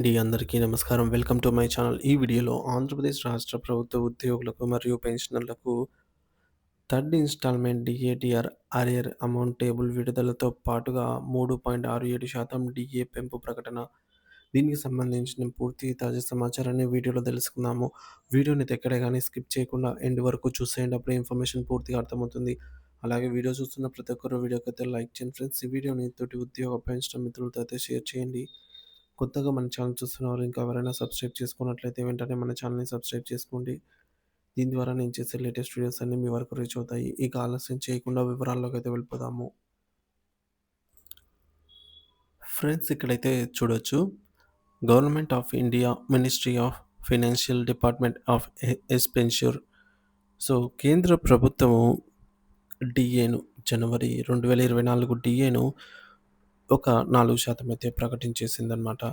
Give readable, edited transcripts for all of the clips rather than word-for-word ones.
అందరికీ నమస్కారం. Welcome to my channel. ఈ వీడియోలో ఆంధ్రప్రదేశ్ రాష్ట్ర ప్రభుత్వ ఉద్యోగులకు మరియు పెన్షనర్లకు third installment DA TR arrear amount table విడుదలతో పాటుగా 3.67% డీఏ పెంపు ప్రకటన. దీనికి సంబంధించిన పూర్తి తాజా సమాచారాన్ని వీడియోలో తెలుసుకుందాము. వీడియోని ఎక్కడ గాని స్కిప్ చేయకుండా ఎండ్ వరకు చూసేయండి. అప్పుడే ఇన్ఫర్మేషన్ పూర్తిగా అర్థమవుతుంది. అలాగే వీడియో చూస్తున్న ప్రతి ఒక్కరు వీడియోకైతే లైక్ చేయండి ఫ్రెండ్స్. ఈ వీడియోని తోటి ఉద్యోగ పెన్షన్ మిత్రులతో అయితే షేర్ చేయండి. కొత్తగా మన ఛానల్ చూస్తున్నవారు ఇంకా ఎవరైనా సబ్స్క్రైబ్ చేసుకున్నట్లయితే వెంటనే మన ఛానల్‌ని సబ్స్క్రైబ్ చేసుకోండి. దీని ద్వారా నేను చేసే లేటెస్ట్ వీడియోస్ అన్నీ మీ వరకు రీచ్ అవుతాయి. ఇక ఆలస్యం చేయకుండా వివరాల్లోకైతే వెళ్ళిపోదాము. ఫ్రెండ్స్ ఇక్కడైతే చూడొచ్చు. Government of India ministry of financial department of expenditure. So కేంద్ర ప్రభుత్వము డీఏను జనవరి 2024 డీఏను ఒక 4% అయితే ప్రకటించేసిందనమాట.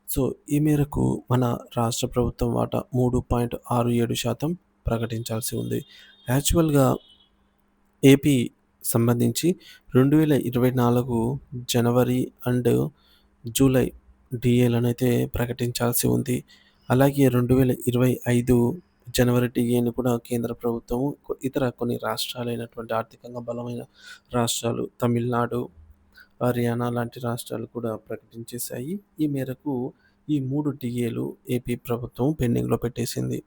సో, ఈ మేరకు మన రాష్ట్ర ప్రభుత్వం వాటా 3.67% ప్రకటించాల్సి ఉంది. యాక్చువల్‌గా ఏపీ సంబంధించి 2024 జనవరి అండ్ జూలై డీఏలనైతే ప్రకటించాల్సి ఉంది. అలాగే 2025 జనవరి డీఏని కూడా కేంద్ర ప్రభుత్వం ఇతర కొన్ని రాష్ట్రాలైనటువంటి ఆర్థికంగా బలమైన రాష్ట్రాలు తమిళనాడు, హర్యానా లాంటి రాష్ట్రాలు కూడా ప్రకటించేశాయి. ఈ మేరకు ఈ 3 డీఏలు ఏపీ ప్రభుత్వం పెండింగ్‌లో పెట్టేసింది.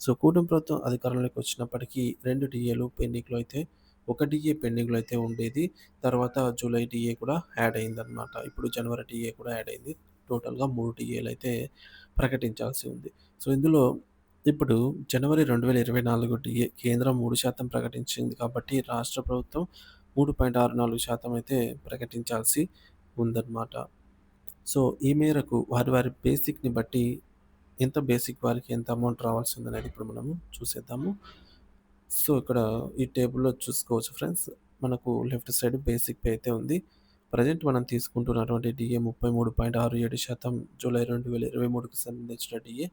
సో, కూటమి ప్రభుత్వం అధికారంలోకి వచ్చినప్పటికీ 2 డీఏలు పెండింగ్‌లో అయితే, ఒక డీఏ పెండింగ్‌లో అయితే ఉండేది. తర్వాత జూలై డీఏ కూడా యాడ్ అయిందనమాట. ఇప్పుడు జనవరి డీఏ కూడా యాడ్ అయింది. టోటల్‌గా 3 డీఏలైతే ప్రకటించాల్సి ఉంది. సో, ఇందులో ఇప్పుడు జనవరి 2024 డీఏ కేంద్రం 3% ప్రకటించింది కాబట్టి రాష్ట్ర ప్రభుత్వం 3.64% అయితే ప్రకటించాల్సి ఉందన్నమాట. సో, ఈ మేరకు వారి బేసిక్‌ని బట్టి ఎంత బేసిక్ వారికి ఎంత అమౌంట్ రావాల్సిందనేది ఇప్పుడు మనము చూసేద్దాము. సో, ఇక్కడ ఈ టేబుల్‌లో చూసుకోవచ్చు ఫ్రెండ్స్. మనకు లెఫ్ట్ సైడ్ బేసిక్ పే అయితే ఉంది. ప్రెజెంట్ మనం తీసుకుంటున్నటువంటి డీఏ 33.67% జూలై 2023కి సంబంధించిన డీఏ.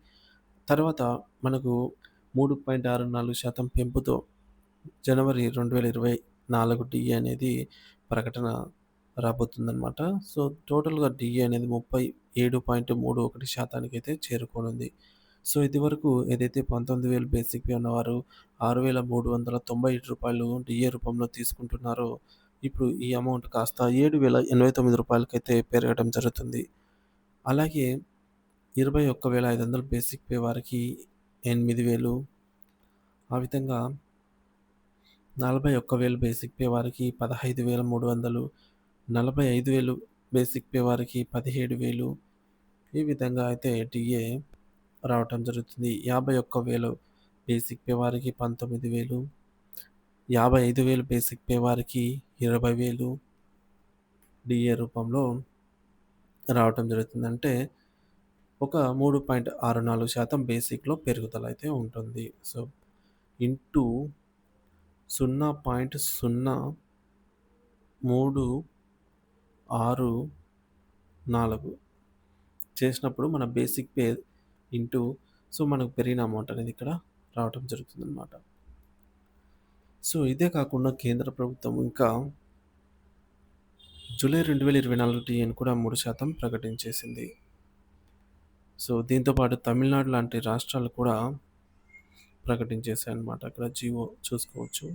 తర్వాత మనకు 3.64% పెంపుతో జనవరి 2024 డీఏ అనేది ప్రకటన రాబోతుందనమాట. సో, టోటల్‌గా డీఏ అనేది 37.31% అయితే చేరుకోనుంది. సో, ఇదివరకు ఏదైతే 19,000 బేసిక్ పే ఉన్నవారు రూ. 6,397 డీఏ రూపంలో తీసుకుంటున్నారో, ఇప్పుడు ఈ అమౌంట్ కాస్త రూ. 7,089కైతే పెరగడం జరుగుతుంది. అలాగే 21,500 బేసిక్ పే వారికి 8,000, ఆ విధంగా 41,000 బేసిక్ పే వారికి 15,300, 45,000 బేసిక్ పే వారికి 17,000 ఈ విధంగా అయితే డీఏ రావటం జరుగుతుంది. 51,000 బేసిక్ పే వారికి 19,000, 55,000 బేసిక్ పే వారికి 20,000 డీఏ రూపంలో రావటం జరుగుతుంది. అంటే ఒక 3.64% బేసిక్‌లో పెరుగుదల అయితే ఉంటుంది. సో, ఇంటూ 0.0364 చేసినప్పుడు మన బేసిక్ పే ఇంటూ మనకు పెరిగిన అమౌంట్ అనేది ఇక్కడ రావటం జరుగుతుందనమాట. సో, ఇదే కాకుండా కేంద్ర ప్రభుత్వం ఇంకా జూలై 2024 డీఏని కూడా 3% ప్రకటించేసింది. సో, దీంతో పాటు తమిళనాడు లాంటి రాష్ట్రాలు కూడా ప్రకటించేసాయన్నమాట. అక్కడ జియో చూసుకోవచ్చు.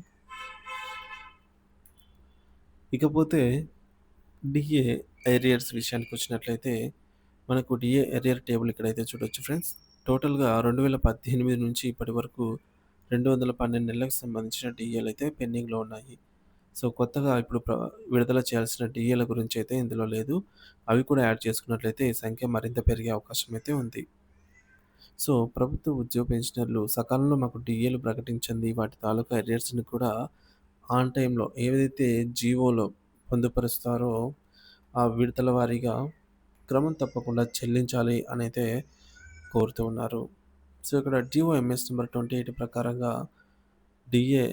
ఇకపోతే డీఏ ఏరియర్స్ విషయానికొచ్చినట్లయితే, మనకు డీఏ ఏరియర్ టేబుల్ ఇక్కడైతే చూడొచ్చు ఫ్రెండ్స్. టోటల్‌గా 2018 నుంచి ఇప్పటి వరకు 212 నెలలకు సంబంధించిన డీఏలయితే పెండింగ్‌లో ఉన్నాయి. సో, కొత్తగా ఇప్పుడు విడుదల చేయాల్సిన డీఏల గురించయితే ఇందులో లేదు. అవి కూడా యాడ్ చేసుకున్నట్లయితే ఈ సంఖ్య మరింత పెరిగే అవకాశం అయితే ఉంది. సో, ప్రభుత్వ ఉద్యోగ పెన్షనర్లు సకాలంలో మాకు డీఏలు ప్రకటించండి. వాటి తాలూకా అరియర్స్‌ని కూడా ఆన్ టైమ్‌లో ఏదైతే జీవోలో పొందుపరుస్తారో ఆ విడతల వారీగా క్రమం తప్పకుండా చెల్లించాలి అనైతే కోరుతూ ఉన్నారు. సో, ఇక్కడ జీవో ఎంఎస్ నంబర్ 28 ప్రకారంగా డీఏ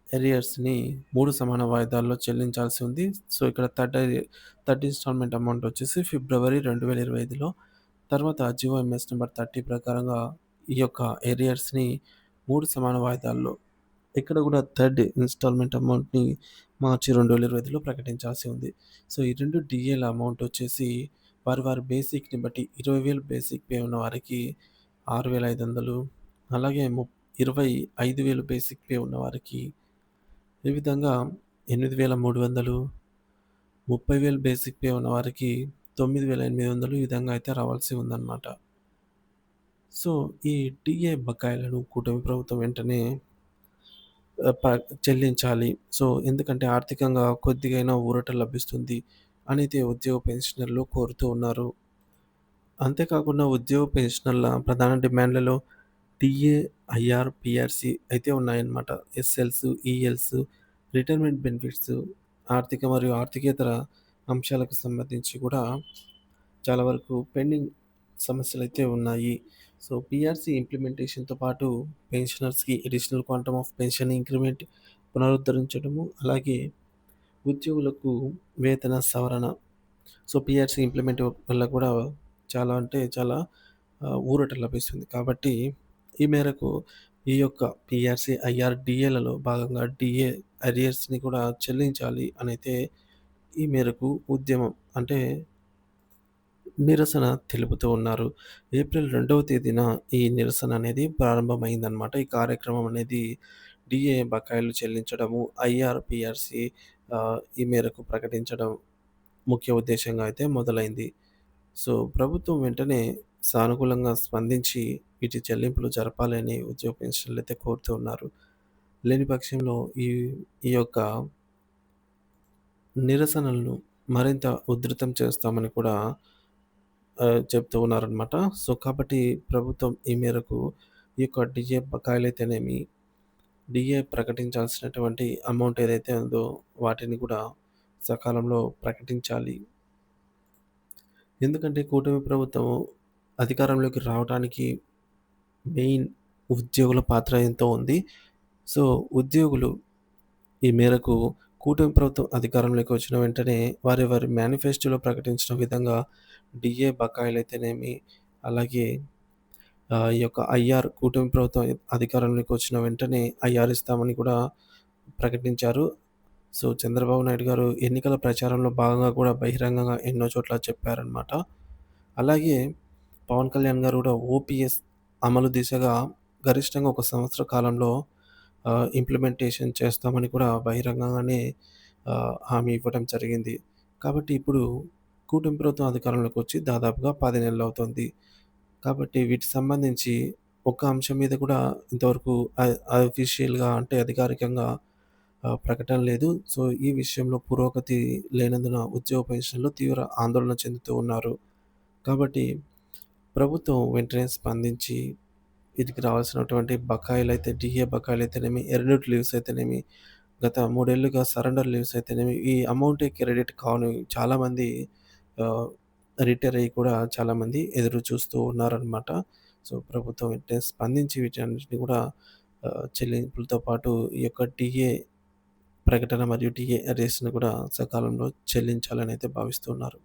అరియర్స్‌ని 3 సమాన వాయిదాల్లో చెల్లించాల్సి ఉంది. సో, ఇక్కడ థర్డ్ ఇన్‌స్టాల్‌మెంట్ అమౌంట్ వచ్చేసి ఫిబ్రవరి 2025లో, తర్వాత జీవో ఎంఎస్ నంబర్ 30 ప్రకారంగా ఈ యొక్క ఏరియర్స్‌ని 3 సమాన వాయిదాల్లో ఇక్కడ కూడా థర్డ్ ఇన్‌స్టాల్‌మెంట్ అమౌంట్‌ని మార్చి 2025లో ప్రకటించాల్సి ఉంది. సో, ఈ 2 డీఏల అమౌంట్ వచ్చేసి వారి వారి బేసిక్‌ని బట్టి 20,000 బేసిక్ పే ఉన్న వారికి 6,500, అలాగే 25,000 బేసిక్ పే ఉన్నవారికి ఈ విధంగా 8,300, 30,000 బేసిక్ పే ఉన్నవారికి 9,800 ఈ విధంగా అయితే రావాల్సి ఉందన్నమాట. సో, ఈ టీఏ బకాయిలను కూటమి ప్రభుత్వం వెంటనే ఆహ్, ప చెల్లించాలి. సో, ఎందుకంటే ఆర్థికంగా కొద్దిగైనా ఊరట లభిస్తుంది అనైతే ఉద్యోగ పెన్షనర్లు కోరుతూ ఉన్నారు. అంతేకాకుండా ఉద్యోగ పెన్షనర్ల ప్రధాన డిమాండ్‌లలో టీఏ, ఐఆర్, పీఆర్‌సీ అయితే ఉన్నాయన్నమాట. ఎస్ఎల్స్, ఈఎల్స్, రిటైర్మెంట్ బెనిఫిట్స్, ఆర్థిక మరియు ఆర్థికేతర అంశాలకు సంబంధించి కూడా చాలా వరకు పెండింగ్ సమస్యలైతే ఉన్నాయి. సో, పీఆర్‌సీ ఇంప్లిమెంటేషన్‌తో పాటు పెన్షనర్స్‌కి additional quantum of pension increment పునరుద్ధరించడము, అలాగే ఉద్యోగులకు వేతన సవరణ. సో, పీఆర్‌సీ ఇంప్లిమెంట్ వల్ల కూడా చాలా అంటే చాలా ఊరట లభిస్తుంది. కాబట్టి ఈ మేరకు ఈ యొక్క పీఆర్‌సీ, ఐఆర్, డీఏలలో భాగంగా డీఏ అరియర్స్‌ని కూడా చెల్లించాలి అనైతే ఈ మేరకు ఉద్యమం అంటే నిరసన తెలుపుతూ ఉన్నారు. ఏప్రిల్ 2వ తేదీన ఈ నిరసన అనేది ప్రారంభమైందనమాట. ఈ కార్యక్రమం అనేది డీఏ బకాయిలు చెల్లించడము, ఐఆర్, పీఆర్‌సీ ఈ మేరకు ప్రకటించడం ముఖ్య ఉద్దేశ్యంగా అయితే మొదలైంది. సో, ప్రభుత్వం వెంటనే సానుకూలంగా స్పందించి వీటి చెల్లింపులు జరపాలని ఉద్యోగ పెన్షనర్లయితే కోరుతూ ఉన్నారు. లేని పక్షంలో ఈ ఈ యొక్క నిరసనలను మరింత ఉధృతం చేస్తామని కూడా చెప్తూ ఉన్నారనమాట. సో, కాబట్టి ప్రభుత్వం ఈ మేరకు ఈ యొక్క డీఏ బకాయిలైతేనేమి, డీఏ ప్రకటించాల్సినటువంటి అమౌంట్ ఏదైతే ఉందో వాటిని కూడా సకాలంలో ప్రకటించాలి. ఎందుకంటే కూటమి ప్రభుత్వం అధికారంలోకి రావడానికి మెయిన్ ఉద్యోగుల పాత్ర ఎంతో ఉంది. సో, ఉద్యోగులు ఈ మేరకు కూటమి ప్రభుత్వం అధికారంలోకి వచ్చిన వెంటనే వారి వారి మేనిఫెస్టోలో ప్రకటించిన విధంగా డీఏ బకాయిలైతేనేమి, అలాగే ఈ యొక్క ఐఆర్ కూటమి ప్రభుత్వం అధికారంలోకి వచ్చిన వెంటనే ఐఆర్ ఇస్తామని కూడా ప్రకటించారు. సో, చంద్రబాబు నాయుడు గారు ఎన్నికల ప్రచారంలో భాగంగా కూడా బహిరంగంగా ఎన్నో చోట్ల చెప్పారనమాట. అలాగే పవన్ కళ్యాణ్ గారు కూడా ఓపీఎస్ అమలు దిశగా గరిష్టంగా ఒక సంవత్సర కాలంలో ఇంప్లిమెంటేషన్ చేస్తామని కూడా బహిరంగంగానే హామీ ఇవ్వడం జరిగింది. కాబట్టి ఇప్పుడు కూటమి ప్రభుత్వం అధికారంలోకి వచ్చి దాదాపుగా 10 నెలలవుతోంది. కాబట్టి వీటికి సంబంధించి ఒక్క అంశం మీద కూడా ఇంతవరకు అఫీషియల్‌గా అంటే అధికారికంగా ప్రకటన లేదు. సో, ఈ విషయంలో పురోగతి లేనందున ఉద్యోగ పెన్షనర్లు తీవ్ర ఆందోళన చెందుతూ ఉన్నారు. కాబట్టి ప్రభుత్వం వెంటనే స్పందించి వీటికి రావాల్సినటువంటి బకాయిలైతే డీఏ బకాయిలైతేనేమి, ఎర్న్డ్ లీవ్స్ అయితేనేమి, గత 3 ఏళ్లుగా సరెండర్ లీవ్స్ అయితేనేమి, ఈ అమౌంటే క్రెడిట్ కాని చాలామంది ఆహ్, రిటైర్ అయ్యి కూడా చాలామంది ఎదురు చూస్తూ ఉన్నారనమాట. సో, ప్రభుత్వం వెంటనే స్పందించి వీటన్నిటిని కూడా చెల్లింపులతో పాటు ఈ యొక్క డీఏ ప్రకటన మరియు డీఏ అరేస్‌ని కూడా సకాలంలో చెల్లించాలని అయితే భావిస్తున్నారు.